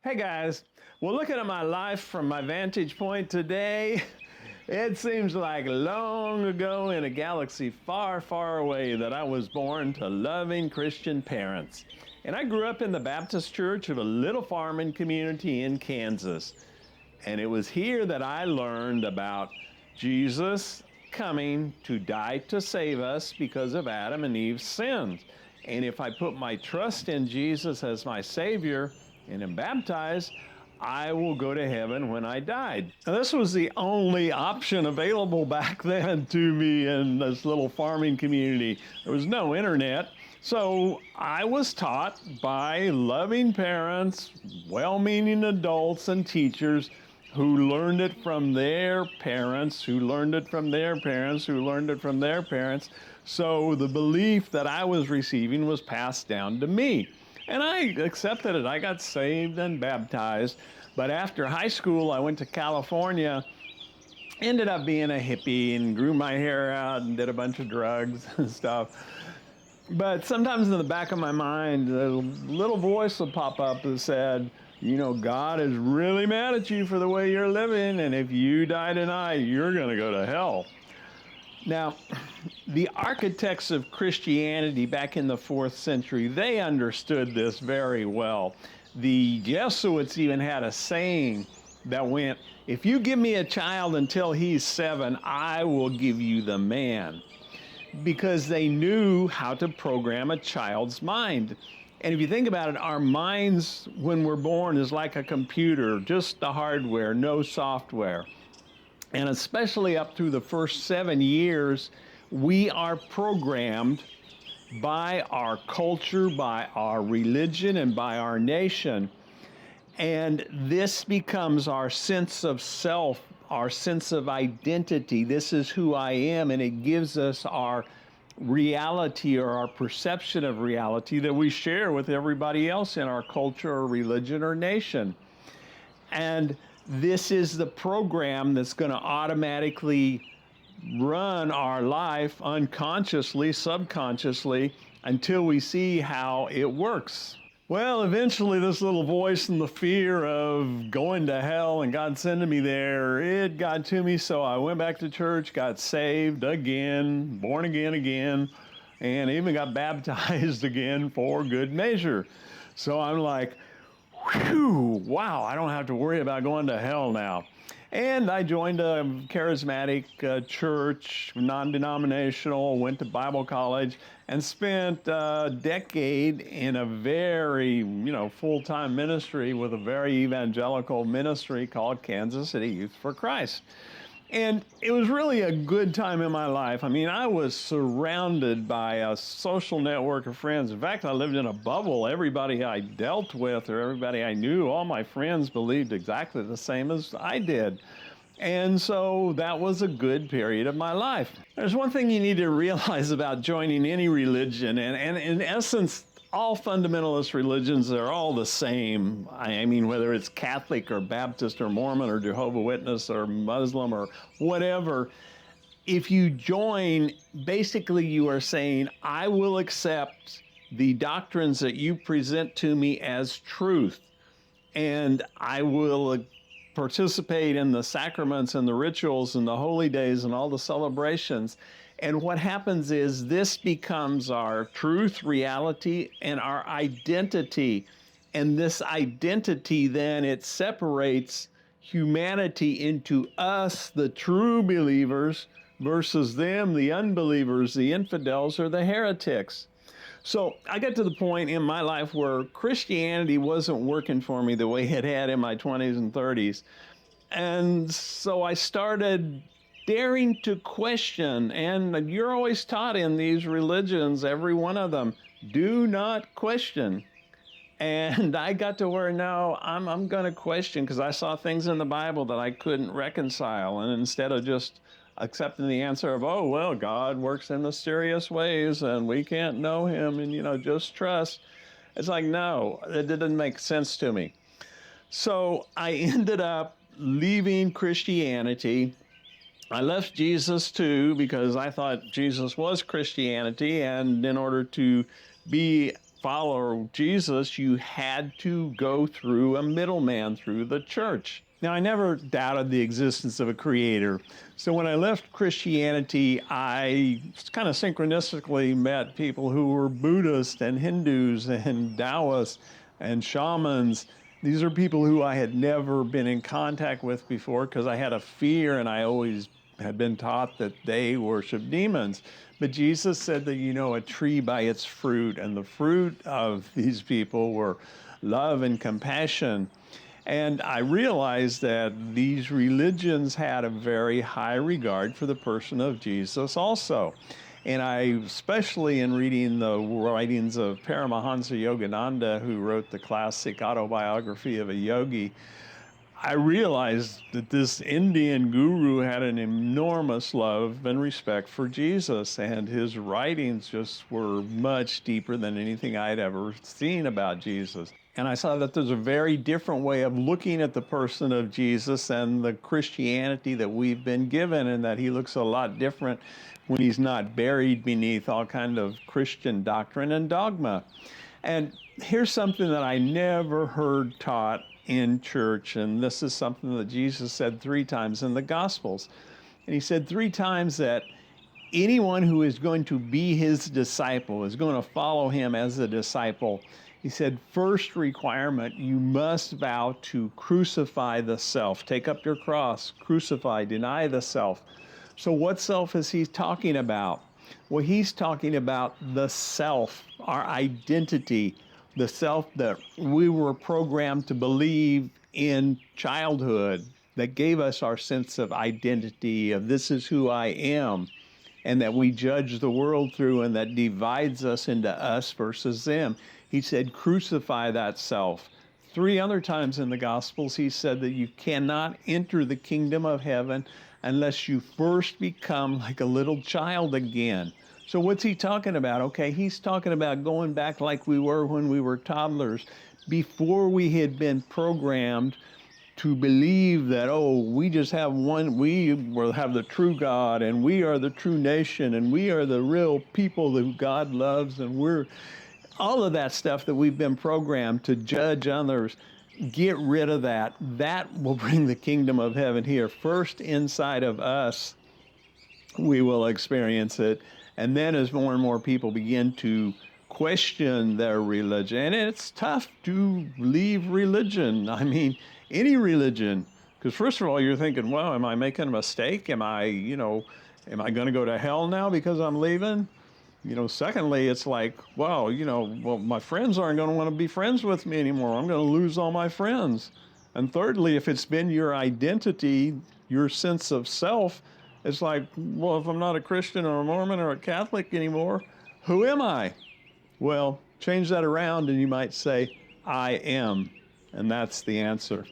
Hey guys, well, looking at my life from my vantage point today, it seems like long ago in a galaxy far, far away that I was born to loving Christian parents. And I grew up in the Baptist church of a little farming community in Kansas. And it was here that I learned about Jesus coming to die to save us because of Adam and Eve's sins. And if I put my trust in Jesus as my Savior and am baptized, I will go to heaven when I died. Now, this was the only option available back then to me in this little farming community. There was no internet. So I was taught by loving parents, well-meaning adults and teachers who learned it from their parents, who learned it from their parents, who learned it from their parents. So the belief that I was receiving was passed down to me. And I accepted it. I got saved and baptized. But after high school, I went to California, ended up being a hippie and grew my hair out and did a bunch of drugs and stuff. But sometimes in the back of my mind, a little voice will pop up that said, you know, God is really mad at you for the way you're living, and if you die tonight, you're going to go to hell. Now, the architects of Christianity back in the 4th century, they understood this very well. The Jesuits even had a saying that went, if you give me a child until he's 7, I will give you the man. Because they knew how to program a child's mind. And if you think about it, our minds when we're born is like a computer, just the hardware, no software. And especially up through the first 7 years, we are programmed by our culture, by our religion, and by our nation. And this becomes our sense of self, our sense of identity. This is who I am, and it gives us our reality or our perception of reality that we share with everybody else in our culture or religion or nation. And this is the program that's going to automatically run our life unconsciously, subconsciously, until we see how it works. Well, eventually this little voice and the fear of going to hell and God sending me there, it got to me, so I went back to church, got saved again, born again, and even got baptized again for good measure. So I'm like, whew, wow, I don't have to worry about going to hell now. And I joined a charismatic church, non-denominational, went to Bible college, and spent a decade in a very, full-time ministry with a very evangelical ministry called Kansas City Youth for Christ. And it was really a good time in my life. I mean, I was surrounded by a social network of friends. In fact, I lived in a bubble. Everybody I dealt with or everybody I knew, all my friends believed exactly the same as I did. And so that was a good period of my life. There's one thing you need to realize about joining any religion, and in essence, all fundamentalist religions are all the same. I mean, whether it's Catholic or Baptist or Mormon or Jehovah's Witness or Muslim or whatever, if you join, basically you are saying, I will accept the doctrines that you present to me as truth, and I will participate in the sacraments and the rituals and the holy days and all the celebrations. And what happens is this becomes our truth, reality, and our identity. And this identity then, it separates humanity into us, the true believers, versus them, the unbelievers, the infidels, or the heretics. So I got to the point in my life where Christianity wasn't working for me the way it had in my 20s and 30s. And so I started daring to question, and you're always taught in these religions, every one of them, do not question. And I got to where now I'm going to question because I saw things in the Bible that I couldn't reconcile. And instead of just accepting the answer of, oh, well, God works in mysterious ways and we can't know him and, just trust. It's like, no, it didn't make sense to me. So I ended up leaving Christianity. I left Jesus too because I thought Jesus was Christianity, and in order to be follow Jesus, you had to go through a middleman, through the church. Now, I never doubted the existence of a creator. So when I left Christianity, I kind of synchronistically met people who were Buddhists and Hindus and Taoists and shamans. These are people who I had never been in contact with before because I had a fear, and I always had been taught that they worship demons. But Jesus said that you know a tree by its fruit, and the fruit of these people were love and compassion. And I realized that these religions had a very high regard for the person of Jesus also. And I, especially in reading the writings of Paramahansa Yogananda, who wrote the classic autobiography of a yogi, I realized that this Indian guru had an enormous love and respect for Jesus, and his writings just were much deeper than anything I'd ever seen about Jesus. And I saw that there's a very different way of looking at the person of Jesus and the Christianity that we've been given, and that he looks a lot different when he's not buried beneath all kind of Christian doctrine and dogma. And here's something that I never heard taught in church, and this is something that Jesus said 3 times in the Gospels. And he said 3 times that anyone who is going to be his disciple, is going to follow him as a disciple, he said, first requirement, you must vow to crucify the self. Take up your cross, crucify, deny the self. So what self is he talking about? Well, he's talking about the self, our identity, the self that we were programmed to believe in childhood, that gave us our sense of identity, of this is who I am, and that we judge the world through, and that divides us into us versus them. He said, crucify that self. 3 other times in the Gospels, he said that you cannot enter the kingdom of heaven unless you first become like a little child again. So what's he talking about? Okay, he's talking about going back like we were when we were toddlers, before we had been programmed to believe that, oh, we just have one, we will have the true God, and we are the true nation, and we are the real people that God loves, and we're all of that stuff that we've been programmed to judge others. Get rid of that. That will bring the kingdom of heaven here. First, inside of us, we will experience it. And then as more and more people begin to question their religion, and it's tough to leave religion. I mean, any religion, because first of all, you're thinking, well, am I making a mistake? Am I going to go to hell now because I'm leaving? Secondly, it's like, well, my friends aren't going to want to be friends with me anymore. I'm going to lose all my friends. And thirdly, if it's been your identity, your sense of self, it's like, well, if I'm not a Christian or a Mormon or a Catholic anymore, who am I? Well, change that around and you might say, I am. And that's the answer.